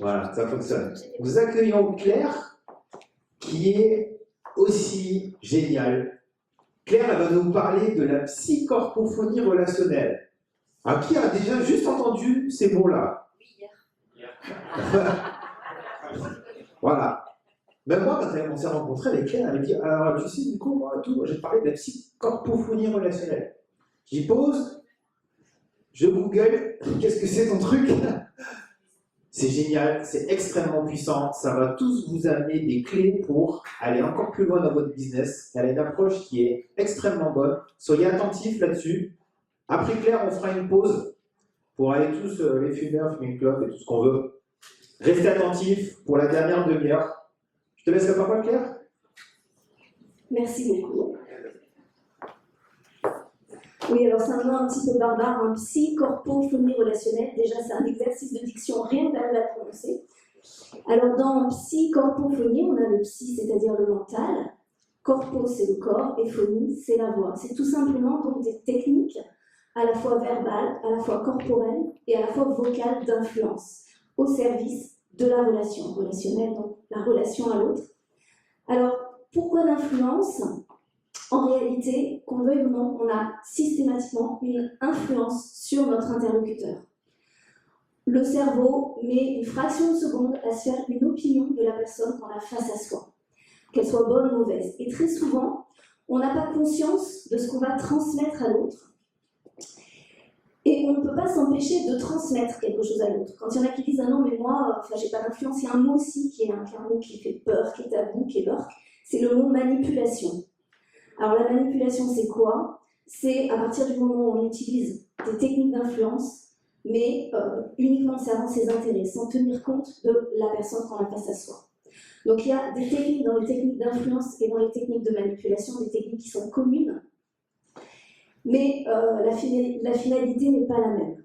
Voilà, ça fonctionne. Nous accueillons Claire, qui est aussi géniale. Claire, elle va nous parler de la psychorpophonie relationnelle. Alors, qui a déjà juste entendu ces mots-là? Oui, hier. Voilà. Même moi, quand on s'est rencontrés avec Claire, elle m'a dit, alors tu sais, Nico, moi, je vais te parler de la psychorpophonie relationnelle. J'y pose, je Google, qu'est-ce que c'est ton truc? C'est génial, c'est extrêmement puissant, ça va tous vous amener des clés pour aller encore plus loin dans votre business. Elle a une approche qui est extrêmement bonne. Soyez attentifs là-dessus. Après Claire, on fera une pause pour aller tous les fumeurs, fumer une clope et tout ce qu'on veut. Restez attentifs pour la dernière demi-heure. Je te laisse la parole, Claire. Merci beaucoup. Oui, alors c'est un nom un petit peu barbare, un psychorpophonie relationnelle. Déjà, c'est un exercice de diction, rien d'arriver à prononcer. Alors, dans psychorpophonie, on a le psy, c'est-à-dire le mental. Corpo, c'est le corps, et phonie, c'est la voix. C'est tout simplement donc des techniques à la fois verbales, à la fois corporelles et à la fois vocales d'influence au service de la relation relationnelle, donc la relation à l'autre. Alors, pourquoi l'influence ? En réalité, qu'on veuille ou non, on a systématiquement une influence sur notre interlocuteur. Le cerveau met une fraction de seconde à se faire une opinion de la personne qu'on a face à soi, qu'elle soit bonne ou mauvaise. Et très souvent, on n'a pas conscience de ce qu'on va transmettre à l'autre. Et on ne peut pas s'empêcher de transmettre quelque chose à l'autre. Quand il y en a qui disent « Ah non, mais moi, j'ai pas d'influence », il y a un mot aussi qui est un mot qui fait peur, qui est tabou, qui est peur, c'est le mot manipulation. Alors la manipulation, c'est quoi? C'est à partir du moment où on utilise des techniques d'influence, mais uniquement servant ses intérêts, sans tenir compte de la personne qu'on a face à soi. Donc il y a des techniques dans les techniques d'influence et dans les techniques de manipulation, des techniques qui sont communes, mais la finalité n'est pas la même.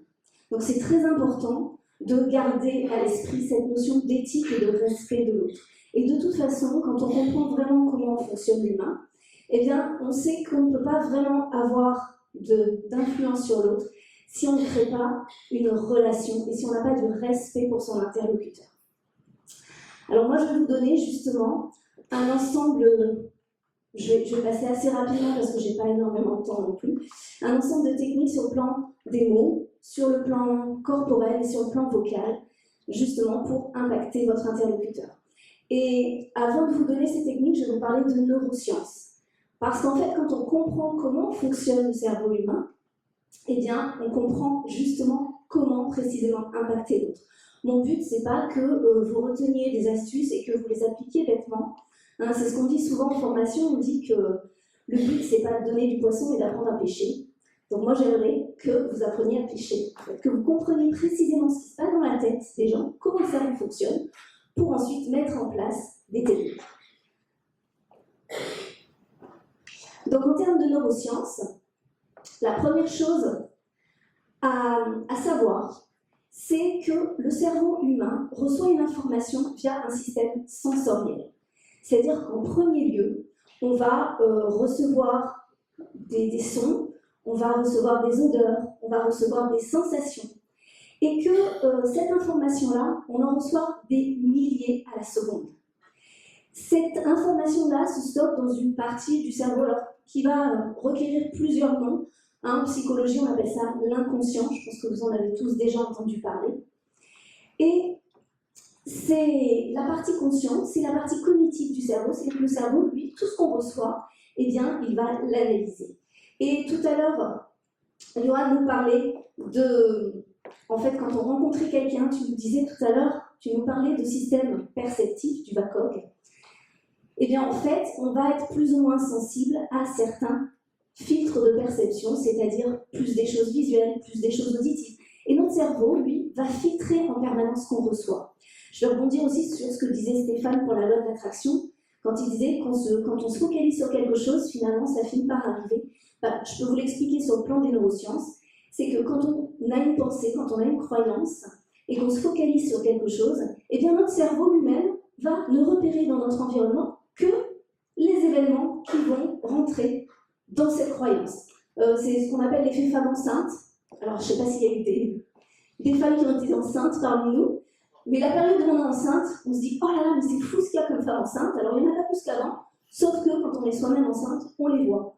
Donc c'est très important de garder à l'esprit cette notion d'éthique et de respect de l'autre. Et de toute façon, quand on comprend vraiment comment fonctionne l'humain, eh bien, on sait qu'on ne peut pas vraiment avoir d'influence sur l'autre si on ne crée pas une relation et si on n'a pas de respect pour son interlocuteur. Alors moi, je vais vous donner justement un ensemble, je vais passer assez rapidement parce que je n'ai pas énormément de temps non plus, un ensemble de techniques sur le plan des mots, sur le plan corporel et sur le plan vocal, justement pour impacter votre interlocuteur. Et avant de vous donner ces techniques, je vais vous parler de neurosciences. Parce qu'en fait, quand on comprend comment fonctionne le cerveau humain, eh bien, on comprend justement comment précisément impacter l'autre. Mon but, c'est pas que vous reteniez des astuces et que vous les appliquiez bêtement. Hein, c'est ce qu'on dit souvent en formation, on dit que le but, c'est pas de donner du poisson, mais d'apprendre à pêcher. Donc moi, j'aimerais que vous appreniez à pêcher, que vous compreniez précisément ce qui se passe dans la tête des gens, comment le cerveau fonctionne, pour ensuite mettre en place des techniques. Donc en termes de neurosciences, la première chose à savoir, c'est que le cerveau humain reçoit une information via un système sensoriel. C'est-à-dire qu'en premier lieu, on va recevoir des sons, on va recevoir des odeurs, on va recevoir des sensations. Et que cette information-là, on en reçoit des milliers à la seconde. Cette information-là se stocke dans une partie du cerveau qui va requérir plusieurs noms. En psychologie, on appelle ça l'inconscient. Je pense que vous en avez tous déjà entendu parler. Et c'est la partie consciente, c'est la partie cognitive du cerveau. C'est que le cerveau, lui, tout ce qu'on reçoit, eh bien, il va l'analyser. Et tout à l'heure, Johan nous parlait de... En fait, quand on rencontrait quelqu'un, tu nous disais tout à l'heure, tu nous parlais de système perceptif, du VACOG. Eh bien, en fait, on va être plus ou moins sensible à certains filtres de perception, c'est-à-dire plus des choses visuelles, plus des choses auditives. Et notre cerveau, lui, va filtrer en permanence ce qu'on reçoit. Je vais rebondir aussi sur ce que disait Stéphane pour la loi de l'attraction, quand il disait quand on se focalise sur quelque chose, finalement, ça finit par arriver. Je peux vous l'expliquer sur le plan des neurosciences. C'est que quand on a une pensée, quand on a une croyance, et qu'on se focalise sur quelque chose, eh bien notre cerveau lui-même va ne repérer dans notre environnement que les événements qui vont rentrer dans cette croyance. C'est ce qu'on appelle l'effet femme enceinte. Alors je ne sais pas s'il y a eu des femmes qui ont été enceintes parmi nous. Mais la période où on est enceinte, on se dit « Oh là là, mais c'est fou ce qu'il y a comme femme enceinte !» Alors il n'y en a pas plus qu'avant, sauf que quand on est soi-même enceinte, on les voit.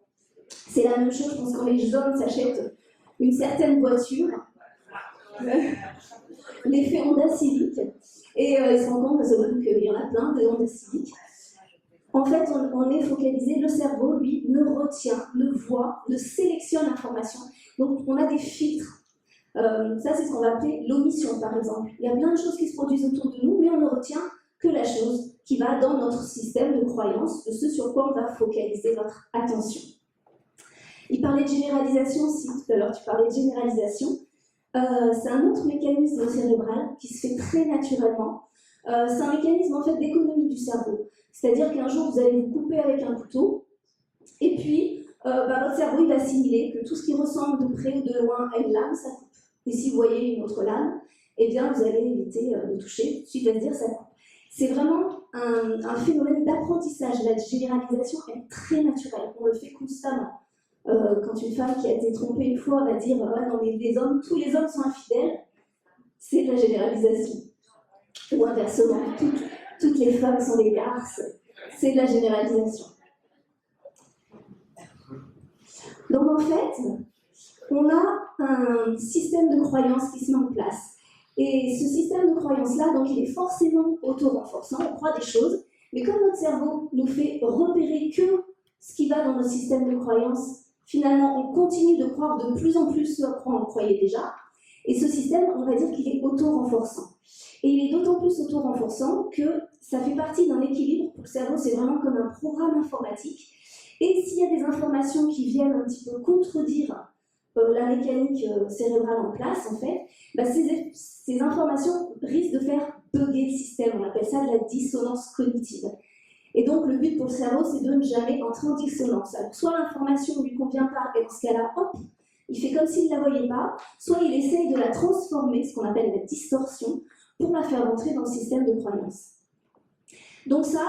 C'est la même chose, je pense, quand les hommes s'achètent une certaine voiture, l'effet Honda Civic, et ils se rendent compte qu'il y en a plein de Honda Civic. En fait, on est focalisé, le cerveau, lui, ne retient, ne voit, ne sélectionne l'information. Donc on a des filtres. Ça, c'est ce qu'on va appeler l'omission, par exemple. Il y a plein de choses qui se produisent autour de nous, mais on ne retient que la chose qui va dans notre système de croyance, de ce sur quoi on va focaliser notre attention. Il parlait de généralisation aussi, tout à l'heure tu parlais de généralisation. C'est un autre mécanisme cérébral qui se fait très naturellement. C'est un mécanisme en fait d'économie du cerveau. C'est-à-dire qu'un jour vous allez vous couper avec un couteau, et puis votre cerveau il va assimiler que tout ce qui ressemble de près ou de loin à une lame, ça coupe. Et si vous voyez une autre lame, eh bien vous allez éviter de toucher, ensuite il va se dire ça coupe. C'est vraiment un phénomène d'apprentissage. La généralisation est très naturelle, on le fait constamment. Quand une femme qui a été trompée une fois va dire ah, non mais tous les hommes sont infidèles, c'est de la généralisation. Ou inversement, toutes les femmes sont des garces, c'est de la généralisation. Donc en fait, on a un système de croyances qui se met en place. Et ce système de croyances-là, donc il est forcément auto-renforçant, on croit des choses, mais comme notre cerveau nous fait repérer que ce qui va dans notre système de croyances, finalement on continue de croire de plus en plus ce à quoi on croyait déjà, et ce système, on va dire qu'il est auto-renforçant. Et il est d'autant plus auto-renforçant que ça fait partie d'un équilibre. Pour le cerveau, c'est vraiment comme un programme informatique. Et s'il y a des informations qui viennent un petit peu contredire la mécanique cérébrale en place, en fait, bah ces informations risquent de faire bugger le système. On appelle ça de la dissonance cognitive. Et donc, le but pour le cerveau, c'est de ne jamais entrer en dissonance. Alors, soit l'information ne lui convient pas, et dans ce cas-là, hop, il fait comme s'il ne la voyait pas, soit il essaye de la transformer, ce qu'on appelle la distorsion, pour la faire rentrer dans le système de croyance. Donc ça,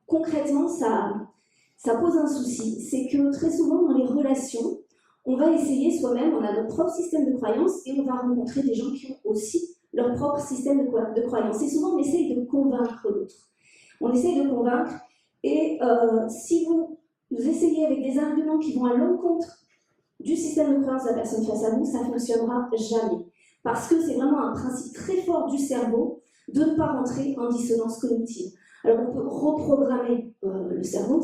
concrètement, ça pose un souci. C'est que très souvent, dans les relations, on va essayer soi-même, on a notre propre système de croyance et on va rencontrer des gens qui ont aussi leur propre système de croyance. Et souvent, on essaye de convaincre l'autre. On essaye de convaincre et si vous essayez avec des arguments qui vont à l'encontre du système de croyance de la personne face à vous, ça ne fonctionnera jamais. Parce que c'est vraiment un principe très fort du cerveau de ne pas rentrer en dissonance cognitive. Alors on peut reprogrammer le cerveau,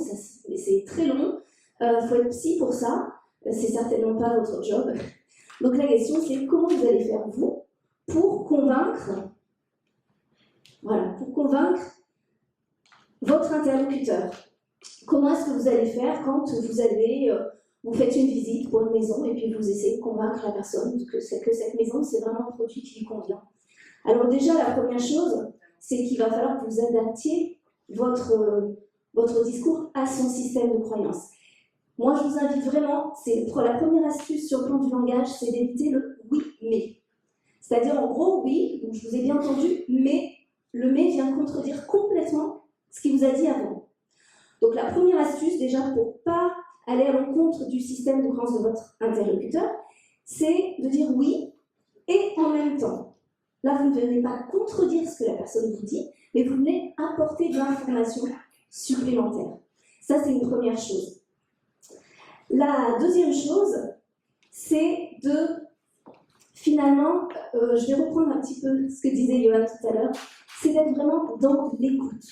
mais c'est très long, il faut être psy pour ça, c'est certainement pas votre job. Donc la question c'est comment vous allez faire vous pour convaincre, votre interlocuteur. Comment est-ce que vous allez faire quand vous faites une visite pour une maison et puis vous essayez de convaincre la personne que cette maison, c'est vraiment un produit qui lui convient. Alors déjà, la première chose, c'est qu'il va falloir que vous adaptiez votre discours à son système de croyance. Moi, je vous invite vraiment, la première astuce sur le plan du langage, c'est d'éviter le « oui, mais ». C'est-à-dire, en gros, oui, donc je vous ai bien entendu, mais le « mais » vient contredire complètement ce qu'il vous a dit avant. Donc la première astuce, déjà, pour ne pas aller à l'encontre du système de croyance de votre interlocuteur, c'est de dire oui et en même temps. Là, vous ne venez pas contredire ce que la personne vous dit, mais vous venez apporter de l'information supplémentaire. Ça, c'est une première chose. La deuxième chose, c'est de, finalement, je vais reprendre un petit peu ce que disait Johan tout à l'heure, c'est d'être vraiment dans l'écoute.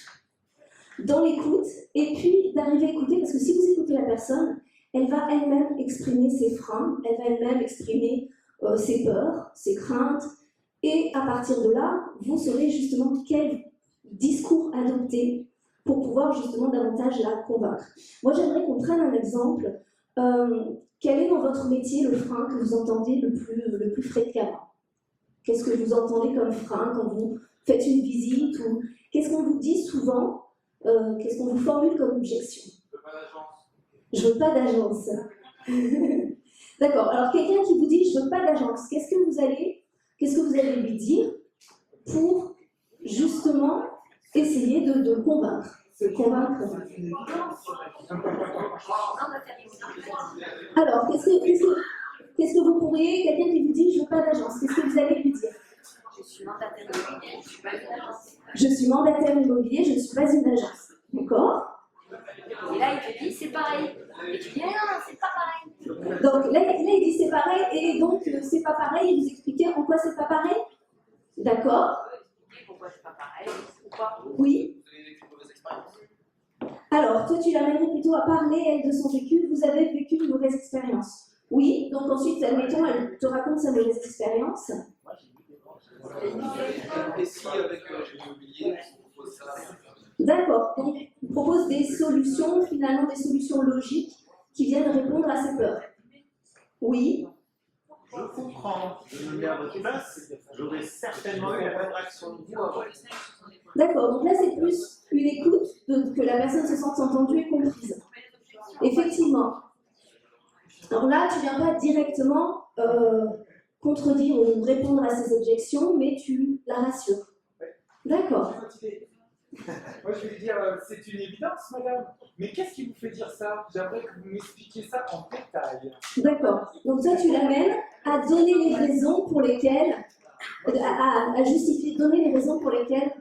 Dans l'écoute, et puis d'arriver à écouter, parce que si vous écoutez la personne, elle va elle-même exprimer ses freins, elle va elle-même exprimer ses peurs, ses craintes, et à partir de là, vous saurez justement quel discours adopter pour pouvoir justement davantage la convaincre. Moi, j'aimerais qu'on prenne un exemple. Quel est dans votre métier le frein que vous entendez le plus fréquemment? Qu'est-ce que vous entendez comme frein quand vous faites une visite ou qu'est-ce qu'on vous dit souvent? Qu'est-ce qu'on vous formule comme objection? Je veux pas d'agence. D'accord. Alors quelqu'un qui vous dit je veux pas d'agence, qu'est-ce que vous allez lui dire pour justement essayer de le convaincre? Alors qu'est-ce que vous pourriez, quelqu'un qui vous dit je veux pas d'agence, qu'est-ce que vous allez lui dire? Je suis mandataire immobilier, je ne suis pas une agence. Je suis mandataire immobilier, je ne suis pas une agence. D'accord? Et là, il te dit c'est pareil. Et tu dis non, non, c'est pas pareil. Donc là, il dit c'est pareil, et donc c'est pas pareil, et vous expliquez en quoi c'est pas pareil? D'accord? Pourquoi c'est pas pareil? Pourquoi? Oui. Vous avez vécu de mauvaises expériences? Alors, toi, tu l'amènerais plutôt à parler, elle, de son vécu. Vous avez vécu une mauvaise expérience. Oui, donc ensuite, admettons, elle te raconte sa mauvaise expérience. Et si avec l'immobilier, on propose ça? D'accord, donc on propose des solutions, finalement des solutions logiques qui viennent répondre à ses peurs. Oui. Je comprends, je me mets à votre place, j'aurais certainement eu la même réaction de vous avant. D'accord, donc là c'est plus une écoute, que la personne se sente entendue et comprise. Effectivement. Alors là, tu ne viens pas directement contredire ou répondre à ses objections, mais tu la rassures. D'accord. Moi, je vais dire, c'est une évidence, madame. Mais qu'est-ce qui vous fait dire ça? J'aimerais que vous m'expliquiez ça en détail. D'accord. Donc toi, tu l'amènes à donner les raisons pour lesquelles, à justifier, donner les raisons pour lesquelles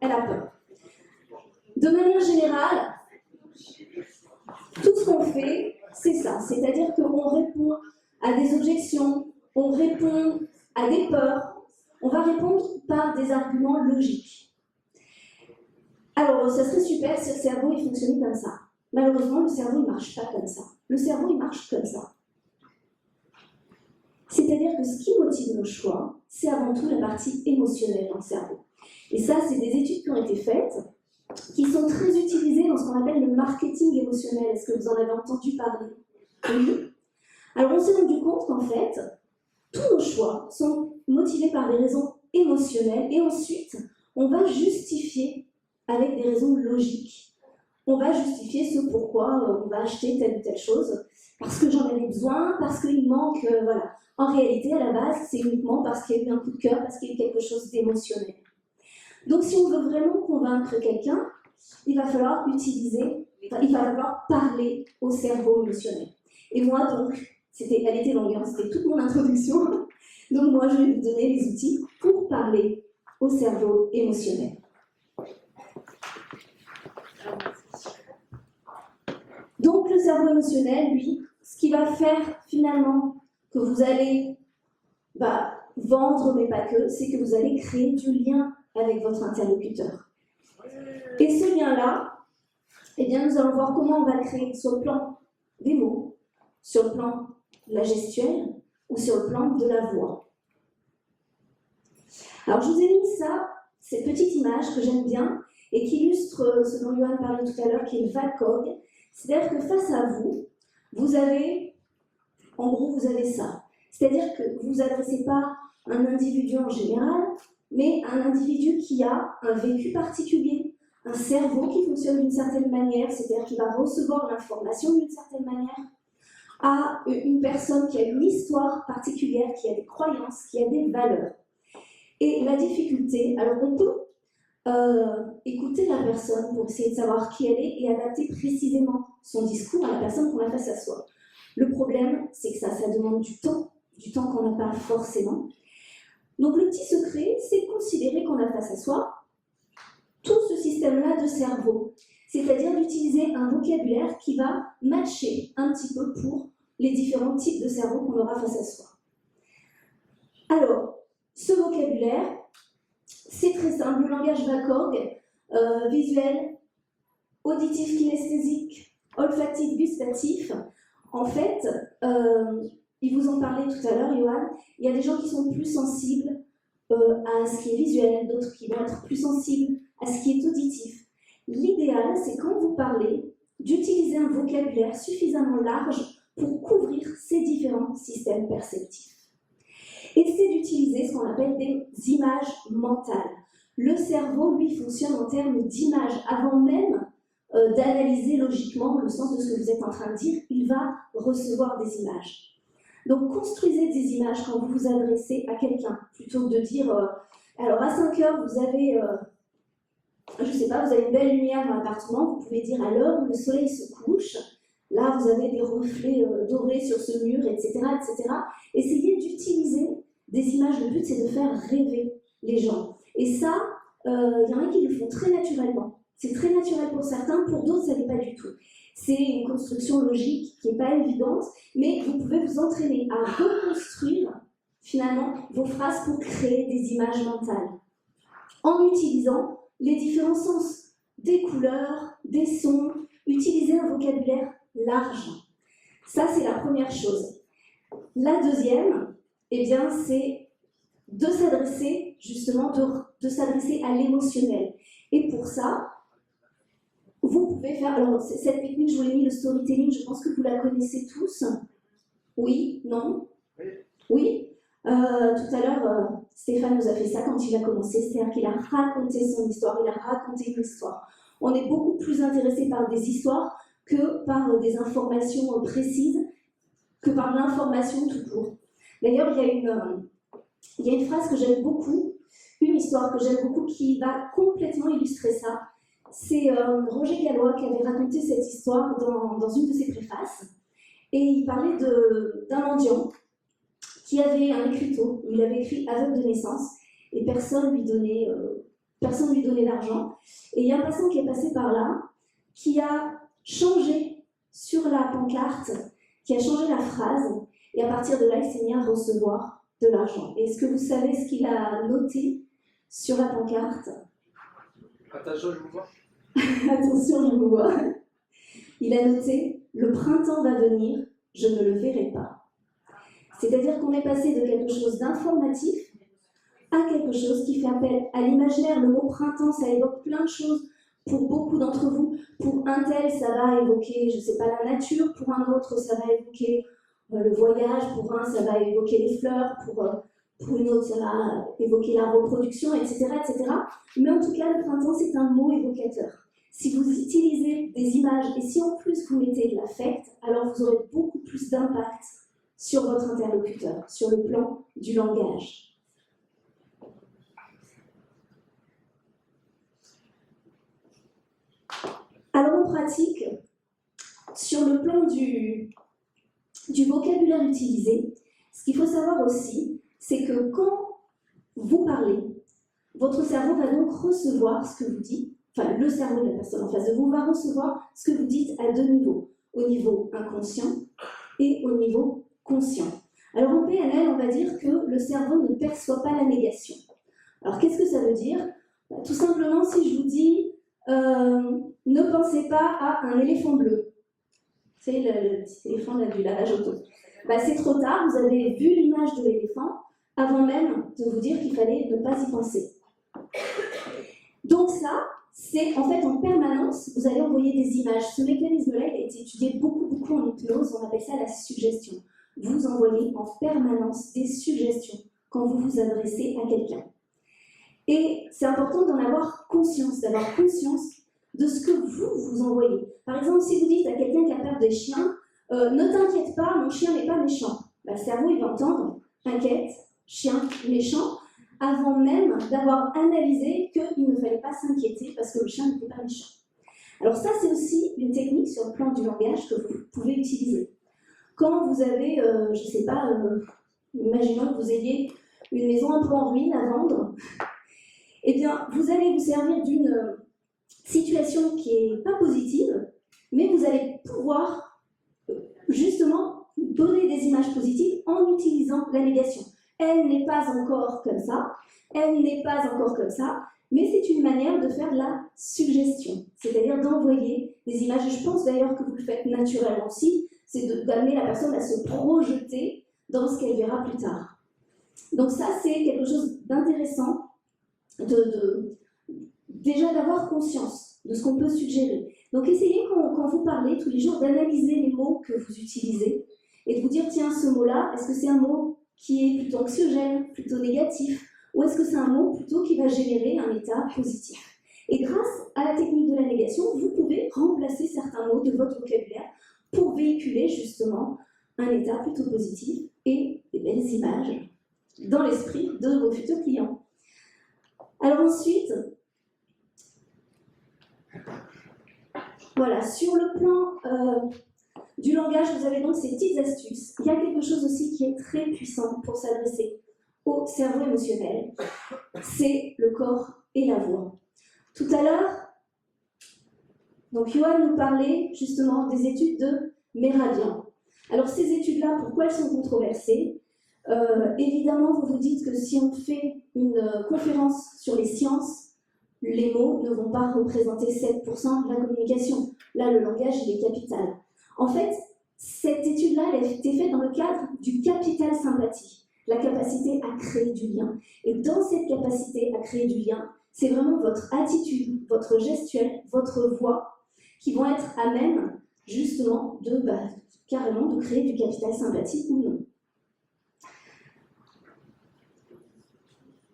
elle a peur. De manière générale, tout ce qu'on fait, c'est ça. C'est-à-dire qu'on répond à des objections, on répond à des peurs, on va répondre par des arguments logiques. Alors, ça serait super si le cerveau il fonctionnait comme ça. Malheureusement, le cerveau ne marche pas comme ça. Le cerveau, il marche comme ça. C'est-à-dire que ce qui motive nos choix, c'est avant tout la partie émotionnelle dans le cerveau. Et ça, c'est des études qui ont été faites, qui sont très utilisées dans ce qu'on appelle le marketing émotionnel. Est-ce que vous en avez entendu parler? Oui. Alors, on s'est rendu compte qu'en fait, tous nos choix sont motivés par des raisons émotionnelles et ensuite, on va justifier avec des raisons logiques. On va justifier ce pourquoi on va acheter telle ou telle chose, parce que j'en avais besoin, parce qu'il manque, voilà. En réalité, à la base, c'est uniquement parce qu'il y a eu un coup de cœur, parce qu'il y a eu quelque chose d'émotionnel. Donc, si on veut vraiment convaincre quelqu'un, il va falloir parler au cerveau émotionnel. Et moi, donc, elle était longue, hein, c'était toute mon introduction. Donc, moi, je vais vous donner les outils pour parler au cerveau émotionnel. Donc le cerveau émotionnel, lui, ce qui va faire finalement que vous allez vendre, mais pas que, c'est que vous allez créer du lien avec votre interlocuteur. Et ce lien-là, eh bien, nous allons voir comment on va le créer sur le plan des mots, sur le plan de la gestuelle ou sur le plan de la voix. Alors je vous ai mis cette petite image que j'aime bien, et qui illustre ce dont Johan parlait tout à l'heure, qui est le VACOG. C'est-à-dire que face à vous, vous avez ça. C'est-à-dire que vous ne vous adressez pas à un individu en général, mais à un individu qui a un vécu particulier, un cerveau qui fonctionne d'une certaine manière, c'est-à-dire qu'il va recevoir l'information d'une certaine manière, à une personne qui a une histoire particulière, qui a des croyances, qui a des valeurs. Et la difficulté, alors on peut écouter la personne pour essayer de savoir qui elle est et adapter précisément son discours à la personne qu'on a face à soi. Le problème, c'est que ça demande du temps qu'on n'a pas forcément. Donc le petit secret, c'est de considérer qu'on a face à soi tout ce système-là de cerveau, c'est-à-dire d'utiliser un vocabulaire qui va matcher un petit peu pour les différents types de cerveau qu'on aura face à soi. Alors, ce vocabulaire, c'est très simple, le langage VACOG, visuel, auditif, kinesthésique, olfactif, gustatif. En fait, il vous en parlait tout à l'heure, Johan, il y a des gens qui sont plus sensibles à ce qui est visuel, d'autres qui vont être plus sensibles à ce qui est auditif. L'idéal, c'est quand vous parlez, d'utiliser un vocabulaire suffisamment large pour couvrir ces différents systèmes perceptifs. Et c'est d'utiliser ce qu'on appelle des images mentales. Le cerveau, lui, fonctionne en termes d'images. Avant même d'analyser logiquement le sens de ce que vous êtes en train de dire, il va recevoir des images. Donc, construisez des images quand vous vous adressez à quelqu'un, plutôt que de dire alors à 5 heures, vous avez, je sais pas, vous avez une belle lumière dans l'appartement, vous pouvez dire à l'heure où le soleil se couche, là, vous avez des reflets dorés sur ce mur, etc., etc. Essayez d'utiliser des images. Le but, c'est de faire rêver. les gens. Et ça, il y en a qui le font très naturellement. C'est très naturel pour certains, pour d'autres, ça n'est pas du tout. C'est une construction logique qui n'est pas évidente, mais vous pouvez vous entraîner à reconstruire finalement vos phrases pour créer des images mentales en utilisant les différents sens, des couleurs, des sons, utiliser un vocabulaire large. Ça, c'est la première chose. La deuxième, eh bien, c'est de s'adresser justement, de s'adresser à l'émotionnel. Et pour ça, vous pouvez faire, alors cette technique, je vous l'ai mis, le storytelling, je pense que vous la connaissez tous. Oui? Non? Oui? Tout à l'heure, Stéphane nous a fait ça quand il a commencé, c'est-à-dire qu'il a raconté son histoire, il a raconté une histoire. On est beaucoup plus intéressé par des histoires que par des informations précises, que par l'information tout court. D'ailleurs, il y a une phrase que j'aime beaucoup, une histoire que j'aime beaucoup qui va complètement illustrer ça. C'est Roger Gallois qui avait raconté cette histoire dans une de ses préfaces. Et il parlait d'un mendiant qui avait un écriteau où il avait écrit aveugle de naissance et personne lui donnait d'argent. Et il y a un passant qui est passé par là qui a changé sur la pancarte, qui a changé la phrase, et à partir de là, il s'est mis à recevoir de l'argent. Et est-ce que vous savez ce qu'il a noté sur la pancarte? Attention, je vous vois. Attention, je vous vois. Il a noté « Le printemps va venir, je ne le verrai pas ». C'est-à-dire qu'on est passé de quelque chose d'informatif à quelque chose qui fait appel à l'imaginaire. Le mot printemps, ça évoque plein de choses pour beaucoup d'entre vous. Pour un tel, ça va évoquer, je ne sais pas, la nature. Pour un autre, ça va évoquer le voyage. Pour un, ça va évoquer les fleurs. Pour une autre, ça va évoquer la reproduction, etc., etc. Mais en tout cas, le printemps, c'est un mot évocateur. Si vous utilisez des images et si en plus vous mettez de l'affect, alors vous aurez beaucoup plus d'impact sur votre interlocuteur, sur le plan du langage. Alors en pratique, sur le plan du vocabulaire utilisé, ce qu'il faut savoir aussi, c'est que quand vous parlez, votre cerveau va donc recevoir ce que vous dites, enfin le cerveau de la personne en face de vous va recevoir ce que vous dites à deux niveaux, au niveau inconscient et au niveau conscient. Alors en PNL, on va dire que le cerveau ne perçoit pas la négation. Alors qu'est-ce que ça veut dire? Tout simplement, si je vous dis ne pensez pas à un éléphant bleu, c'est le petit éléphant du lavage auto. C'est trop tard, vous avez vu l'image de l'éléphant avant même de vous dire qu'il fallait ne pas y penser. Donc ça, c'est en fait en permanence, vous allez envoyer des images. Ce mécanisme-là, il a été étudié beaucoup en hypnose, on appelle ça la suggestion. Vous envoyez en permanence des suggestions quand vous vous adressez à quelqu'un. Et c'est important d'en avoir conscience, d'avoir conscience de ce que vous envoyez. Par exemple, si vous dites à quelqu'un qui a peur des chiens, ne t'inquiète pas, mon chien n'est pas méchant. Le cerveau, il va entendre, t'inquiète, chien méchant, avant même d'avoir analysé qu'il ne fallait pas s'inquiéter parce que le chien n'était pas méchant. Alors ça, c'est aussi une technique sur le plan du langage que vous pouvez utiliser. Quand vous avez, je ne sais pas, imaginons que vous ayez une maison un peu en ruine à vendre, eh bien, vous allez vous servir d'une situation qui n'est pas positive, mais vous allez pouvoir justement donner des images positives en utilisant la négation. Elle n'est pas encore comme ça, elle n'est pas encore comme ça, mais c'est une manière de faire de la suggestion, c'est-à-dire d'envoyer des images. Et je pense d'ailleurs que vous le faites naturellement aussi, c'est d'amener la personne à se projeter dans ce qu'elle verra plus tard. Donc ça, c'est quelque chose d'intéressant, déjà d'avoir conscience de ce qu'on peut suggérer. Donc essayez quand vous parlez tous les jours d'analyser les mots que vous utilisez et de vous dire, tiens, ce mot-là, est-ce que c'est un mot qui est plutôt anxiogène, plutôt négatif, ou est-ce que c'est un mot plutôt qui va générer un état positif? Et grâce à la technique de la négation, vous pouvez remplacer certains mots de votre vocabulaire pour véhiculer justement un état plutôt positif et des belles images dans l'esprit de vos futurs clients. Alors ensuite, voilà, sur le plan du langage, vous avez donc ces petites astuces. Il y a quelque chose aussi qui est très puissant pour s'adresser au cerveau émotionnel, c'est le corps et la voix. Tout à l'heure, donc Johan nous parlait justement des études de Mehrabian. Alors ces études-là, pourquoi elles sont controversées? Évidemment, vous vous dites que si on fait une conférence sur les sciences, les mots ne vont pas représenter 7% de la communication. Là, le langage, il est capital. En fait, cette étude-là, elle a été faite dans le cadre du capital sympathie, la capacité à créer du lien. Et dans cette capacité à créer du lien, c'est vraiment votre attitude, votre gestuelle, votre voix qui vont être à même, justement, carrément de créer du capital sympathie ou non.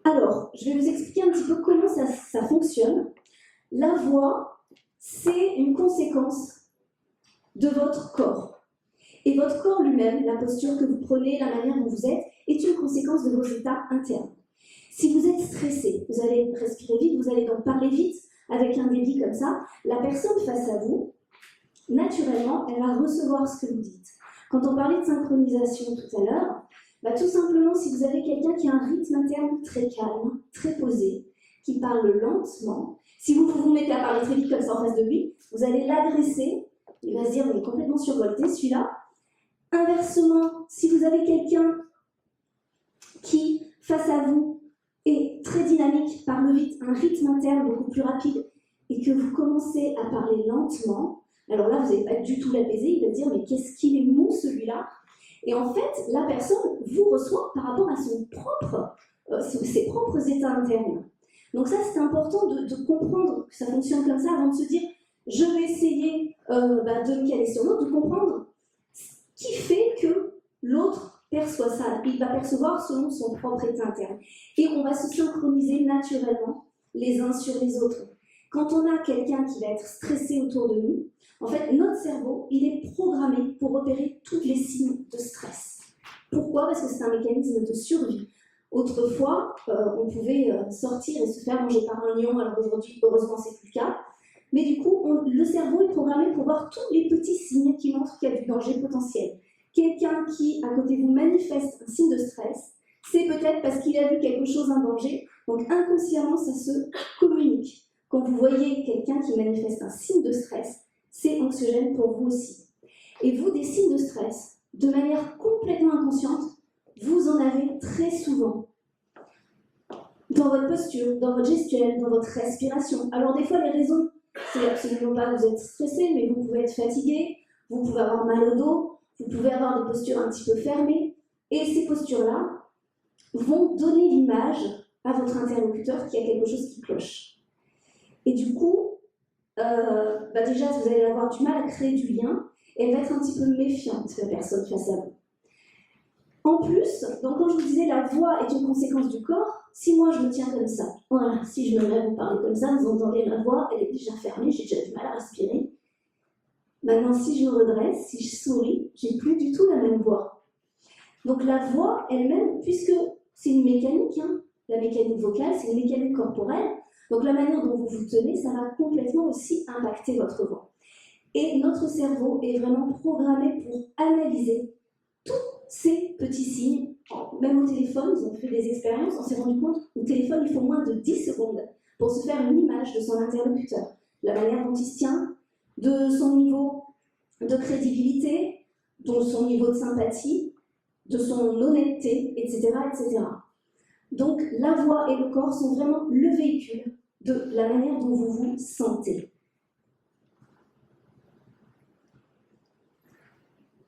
Alors, je vais vous expliquer un petit peu comment ça fonctionne. La voix, c'est une conséquence de votre corps. Et votre corps lui-même, la posture que vous prenez, la manière dont vous êtes, est une conséquence de vos états internes. Si vous êtes stressé, vous allez respirer vite, vous allez donc parler vite, avec un débit comme ça, la personne face à vous, naturellement, elle va recevoir ce que vous dites. Quand on parlait de synchronisation tout à l'heure, tout simplement, si vous avez quelqu'un qui a un rythme interne très calme, très posé, qui parle lentement, si vous mettez à parler très vite comme ça en face de lui, vous allez l'adresser, il va se dire, mais il est complètement survolté celui-là. Inversement, si vous avez quelqu'un qui, face à vous, est très dynamique, parle vite, un rythme interne beaucoup plus rapide, et que vous commencez à parler lentement, alors là, vous n'allez pas du tout l'apaiser, il va dire, mais qu'est-ce qu'il est mou celui-là? Et en fait, la personne vous reçoit par rapport à ses propres états internes. Donc ça, c'est important de comprendre que ça fonctionne comme ça avant de se dire je vais essayer de me caler sur l'autre, de comprendre ce qui fait que l'autre perçoit ça. Il va percevoir selon son propre état interne. Et on va se synchroniser naturellement les uns sur les autres. Quand on a quelqu'un qui va être stressé autour de nous, en fait, notre cerveau, il est programmé pour repérer tous les signes de stress. Pourquoi? Parce que c'est un mécanisme de survie. Autrefois, on pouvait sortir et se faire manger par un lion, alors aujourd'hui, heureusement, c'est plus le cas. Mais du coup, le cerveau est programmé pour voir tous les petits signes qui montrent qu'il y a du danger potentiel. Quelqu'un qui, à côté de vous, manifeste un signe de stress, c'est peut-être parce qu'il a vu quelque chose, un danger. Donc inconsciemment, ça se communique. Quand vous voyez quelqu'un qui manifeste un signe de stress, c'est anxiogène pour vous aussi. Et vous, des signes de stress, de manière complètement inconsciente, vous en avez très souvent. Dans votre posture, dans votre gestuelle, dans votre respiration. Alors des fois, les raisons, c'est absolument pas que vous êtes stressé, mais vous pouvez être fatigué, vous pouvez avoir mal au dos, vous pouvez avoir des postures un petit peu fermées. Et ces postures-là vont donner l'image à votre interlocuteur qu'il y a quelque chose qui cloche. Et du coup, déjà, vous allez avoir du mal à créer du lien et elle va être un petit peu méfiante, la personne face à vous. En plus, donc quand je vous disais la voix est une conséquence du corps, si moi je me tiens comme ça, voilà, si je me mets à vous parler comme ça, vous entendez ma voix, elle est déjà fermée, j'ai déjà du mal à respirer. Maintenant, si je me redresse, si je souris, j'ai plus du tout la même voix. Donc la voix elle-même, puisque c'est une mécanique, la mécanique vocale, c'est une mécanique corporelle, donc la manière dont vous vous tenez, ça va complètement aussi impacter votre voix. Et notre cerveau est vraiment programmé pour analyser tous ces petits signes. Même au téléphone, ils ont fait des expériences, on s'est rendu compte qu'au téléphone, il faut moins de 10 secondes pour se faire une image de son interlocuteur. La manière dont il se tient, de son niveau de crédibilité, de son niveau de sympathie, de son honnêteté, etc., etc. Donc, la voix et le corps sont vraiment le véhicule de la manière dont vous vous sentez.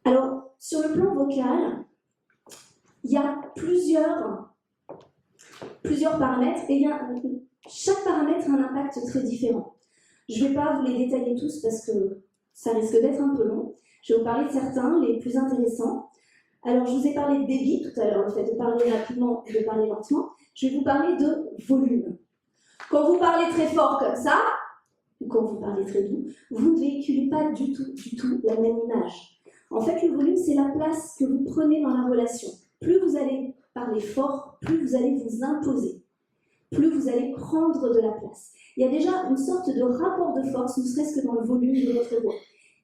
Alors, sur le plan vocal, il y a plusieurs paramètres et chaque paramètre a un impact très différent. Je ne vais pas vous les détailler tous parce que ça risque d'être un peu long. Je vais vous parler de certains, les plus intéressants. Alors, je vous ai parlé de débit tout à l'heure, le fait de parler rapidement et de parler lentement. Je vais vous parler de volume. Quand vous parlez très fort comme ça, ou quand vous parlez très doux, vous ne véhiculez pas du tout la même image. En fait, le volume, c'est la place que vous prenez dans la relation. Plus vous allez parler fort, plus vous allez vous imposer, plus vous allez prendre de la place. Il y a déjà une sorte de rapport de force, ne serait-ce que dans le volume de votre voix.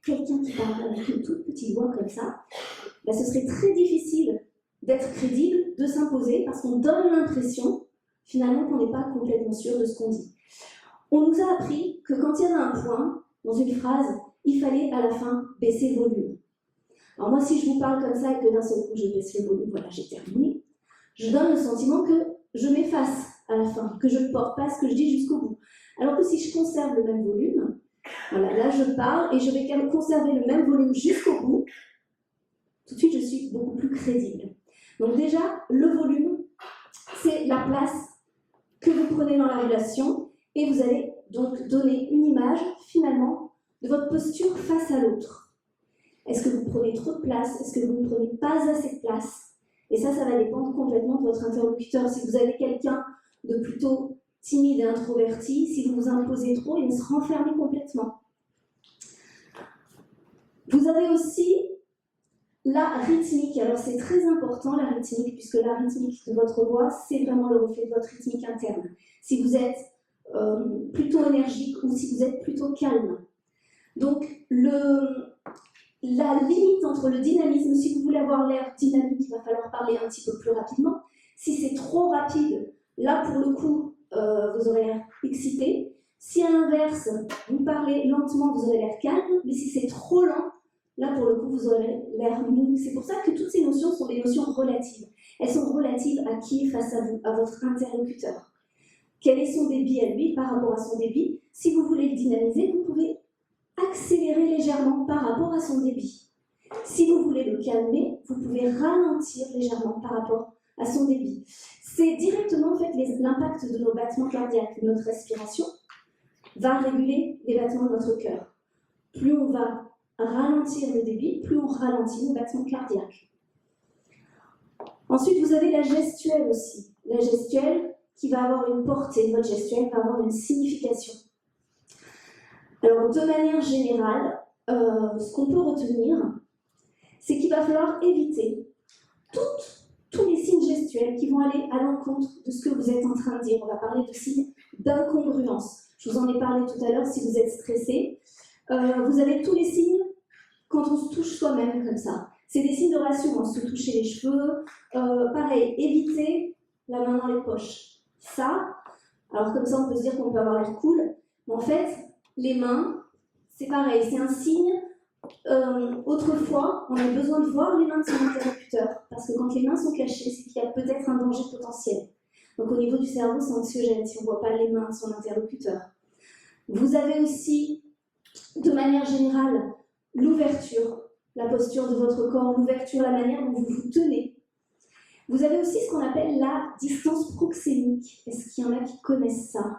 Quelqu'un qui parle avec une toute petite voix comme ça, ce serait très difficile d'être crédible, de s'imposer, parce qu'on donne l'impression, finalement, qu'on n'est pas complètement sûr de ce qu'on dit. On nous a appris que quand il y avait un point dans une phrase, il fallait à la fin baisser le volume. Alors moi, si je vous parle comme ça et que d'un seul coup je baisse le volume, voilà, j'ai terminé, je donne le sentiment que je m'efface à la fin, que je ne porte pas ce que je dis jusqu'au bout. Alors que si je conserve le même volume, voilà, là je parle et je vais conserver le même volume jusqu'au bout, tout de suite je suis beaucoup plus crédible. Donc déjà, le volume, c'est la place que vous prenez dans la relation et vous allez donc donner une image finalement de votre posture face à l'autre. Est-ce que vous prenez trop de place? Est-ce que vous ne prenez pas assez de place? Et ça va dépendre complètement de votre interlocuteur. Si vous avez quelqu'un de plutôt timide et introverti, si vous vous imposez trop, il va se renfermer complètement. Vous avez aussi la rythmique. Alors c'est très important la rythmique, puisque la rythmique de votre voix, c'est vraiment le reflet de votre rythmique interne. Si vous êtes plutôt énergique ou si vous êtes plutôt calme. Donc la limite entre le dynamisme, si vous voulez avoir l'air dynamique, il va falloir parler un petit peu plus rapidement. Si c'est trop rapide, là pour le coup, vous aurez l'air excité. Si à l'inverse, vous parlez lentement, vous aurez l'air calme, mais si c'est trop lent, là pour le coup, vous aurez l'air mou. C'est pour ça que toutes ces notions sont des notions relatives. Elles sont relatives à qui est face à vous, à votre interlocuteur. Quel est son débit à lui par rapport à son débit? Si vous voulez le dynamiser, vous pouvez accélérer légèrement par rapport à son débit. Si vous voulez le calmer, vous pouvez ralentir légèrement par rapport à son débit. C'est directement en fait l'impact de nos battements cardiaques, notre respiration va réguler les battements de notre cœur. Plus on va ralentir le débit, plus on ralentit nos battements cardiaques. Ensuite, vous avez la gestuelle aussi. La gestuelle qui va avoir une portée, votre gestuelle va avoir une signification. Alors, de manière générale, ce qu'on peut retenir, c'est qu'il va falloir éviter tous les signes gestuels qui vont aller à l'encontre de ce que vous êtes en train de dire. On va parler de signes d'incongruence. Je vous en ai parlé tout à l'heure si vous êtes stressé. Vous avez tous les signes quand on se touche soi-même comme ça. C'est des signes de relation, se toucher les cheveux. Pareil, éviter la main dans les poches. Ça, alors comme ça on peut se dire qu'on peut avoir l'air cool, mais en fait, les mains, c'est pareil, c'est un signe. Autrefois, on a besoin de voir les mains de son interlocuteur, parce que quand les mains sont cachées, c'est qu'il y a peut-être un danger potentiel. Donc au niveau du cerveau, c'est anxiogène si on ne voit pas les mains de son interlocuteur. Vous avez aussi, de manière générale, l'ouverture, la posture de votre corps, l'ouverture, la manière dont vous vous tenez. Vous avez aussi ce qu'on appelle la distance proxémique. Est-ce qu'il y en a qui connaissent ça?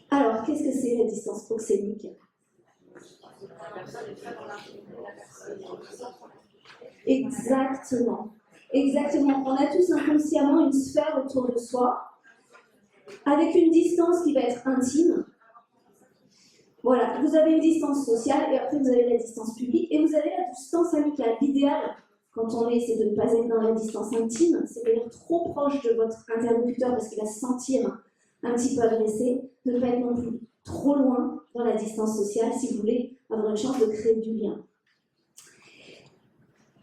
Alors, qu'est-ce que c'est la distance proxémique? Exactement. Exactement. On a tous inconsciemment une sphère autour de soi, avec une distance qui va être intime. Voilà, vous avez une distance sociale, et après vous avez la distance publique, et vous avez la distance amicale. L'idéal, quand on est, c'est de ne pas être dans la distance intime, c'est-à-dire trop proche de votre interlocuteur parce qu'il va se sentir un petit peu agressé, de ne pas être non plus trop loin dans la distance sociale si vous voulez avoir une chance de créer du lien.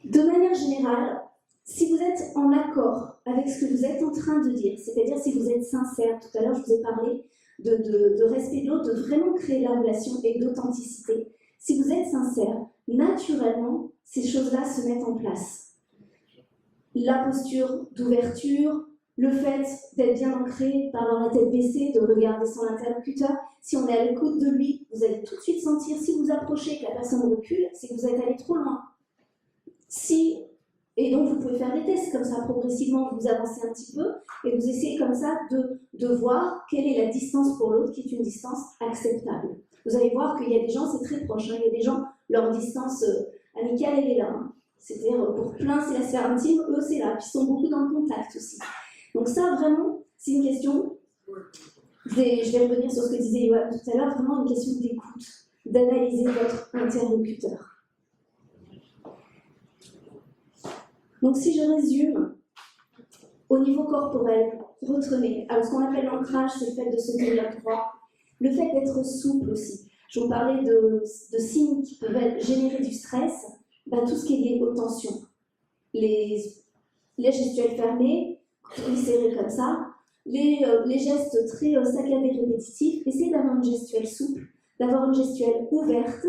De manière générale, si vous êtes en accord avec ce que vous êtes en train de dire, c'est-à-dire si vous êtes sincère, tout à l'heure je vous ai parlé de respect de l'autre, de vraiment créer la relation et d'authenticité. Si vous êtes sincère, naturellement, ces choses-là se mettent en place. La posture d'ouverture, le fait d'être bien ancré, d'avoir la tête baissée, de regarder son interlocuteur. Si on est à l'écoute de lui, vous allez tout de suite sentir, si vous approchez et que la personne recule, c'est que vous êtes allé trop loin. Et donc vous pouvez faire des tests comme ça, progressivement, vous avancez un petit peu, et vous essayez comme ça de voir quelle est la distance pour l'autre qui est une distance acceptable. Vous allez voir qu'il y a des gens, c'est très proche, il y a des gens, leur distance amicale, elle est là. C'est-à-dire, pour plein, c'est la sphère intime, eux, c'est là. Puis ils sont beaucoup dans le contact aussi. Donc ça, vraiment, c'est une question, je vais revenir sur ce que disait Yoann tout à l'heure, vraiment une question d'écoute, d'analyser votre interlocuteur. Donc si je résume, au niveau corporel, retenez, alors ce qu'on appelle l'ancrage, c'est le fait de se tenir droit, le fait d'être souple aussi. Je vous parlais de signes qui peuvent générer du stress, tout ce qui est lié aux tensions. les gestuels fermés, serrés comme ça, les gestes très saccadés répétitifs. Essayez d'avoir une gestuelle souple, d'avoir une gestuelle ouverte,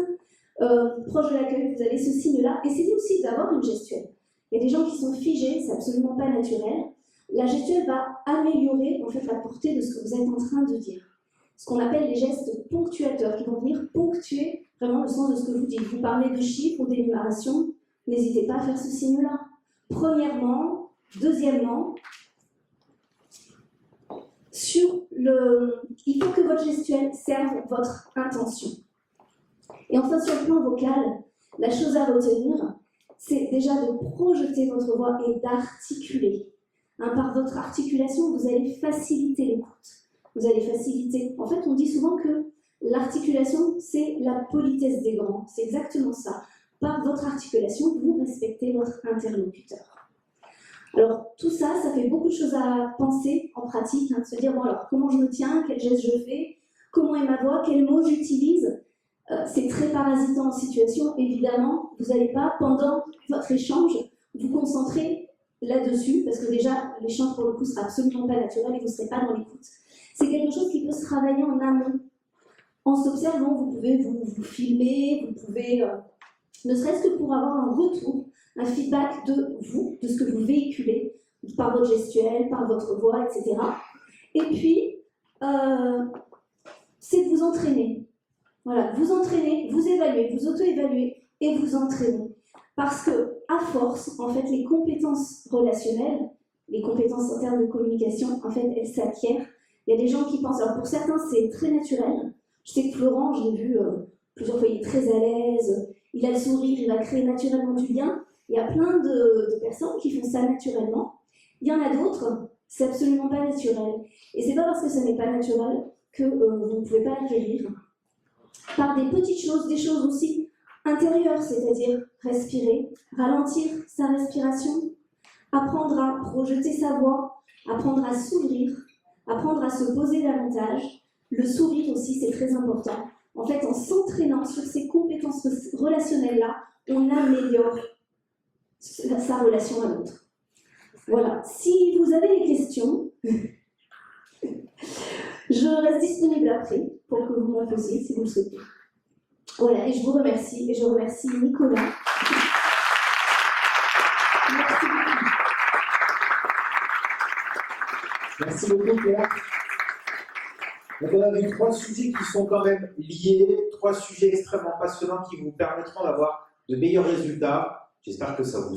proche de l'accueil, vous avez ce signe-là. Essayez aussi d'avoir une gestuelle. Il y a des gens qui sont figés, c'est absolument pas naturel. La gestuelle va améliorer en fait la portée de ce que vous êtes en train de dire. Ce qu'on appelle les gestes ponctuateurs, qui vont venir ponctuer vraiment le sens de ce que vous dites. Vous parlez de chiffres ou d'énumération, n'hésitez pas à faire ce signe-là. Premièrement, deuxièmement, il faut que votre gestuelle serve votre intention. Et enfin, sur le plan vocal, la chose à retenir, c'est déjà de projeter votre voix et d'articuler. Par votre articulation, vous allez faciliter l'écoute. Vous allez faciliter. En fait, on dit souvent que l'articulation, c'est la politesse des grands. C'est exactement ça. Par votre articulation, vous respectez votre interlocuteur. Alors, tout ça, ça fait beaucoup de choses à penser en pratique, de se dire, bon, alors, comment je me tiens, quel geste je fais, comment est ma voix, quels mots j'utilise. C'est très parasitant en situation, évidemment. Vous n'allez pas, pendant votre échange, vous concentrer là-dessus, parce que déjà, l'échange, pour le coup, ne sera absolument pas naturel et vous ne serez pas dans l'écoute. C'est quelque chose qui peut se travailler en amont. En s'observant, vous pouvez vous filmer, vous pouvez, ne serait-ce que pour avoir un retour, un feedback de vous, de ce que vous véhiculez, par votre gestuelle, par votre voix, etc. Et puis, c'est de vous entraîner. Voilà, vous entraînez, vous évaluez, vous auto-évaluez et vous entraînez. Parce que, à force, en fait, les compétences relationnelles, les compétences en termes de communication, en fait, elles s'acquièrent. Il y a des gens qui pensent, alors pour certains, c'est très naturel. Je sais que Florent, je l'ai vu plusieurs fois, il est très à l'aise, il a le sourire, il va créer naturellement du lien. Il y a plein de personnes qui font ça naturellement. Il y en a d'autres, c'est absolument pas naturel. Et c'est pas parce que ça n'est pas naturel que vous ne pouvez pas l'acquérir. Par des petites choses, des choses aussi intérieures, c'est-à-dire respirer, ralentir sa respiration, apprendre à projeter sa voix, apprendre à s'ouvrir, apprendre à se poser davantage. Le sourire aussi, c'est très important. En fait, en s'entraînant sur ces compétences relationnelles-là, on améliore sa relation à l'autre. Voilà. Si vous avez des questions, je reste disponible après pour que vous m'en posiez si vous le souhaitez. Voilà, et je vous remercie, et je remercie Nicolas. Merci beaucoup. Merci beaucoup, Claire. Donc, on a vu 3 sujets qui sont quand même liés, 3 sujets extrêmement passionnants qui vous permettront d'avoir de meilleurs résultats. J'espère que ça vous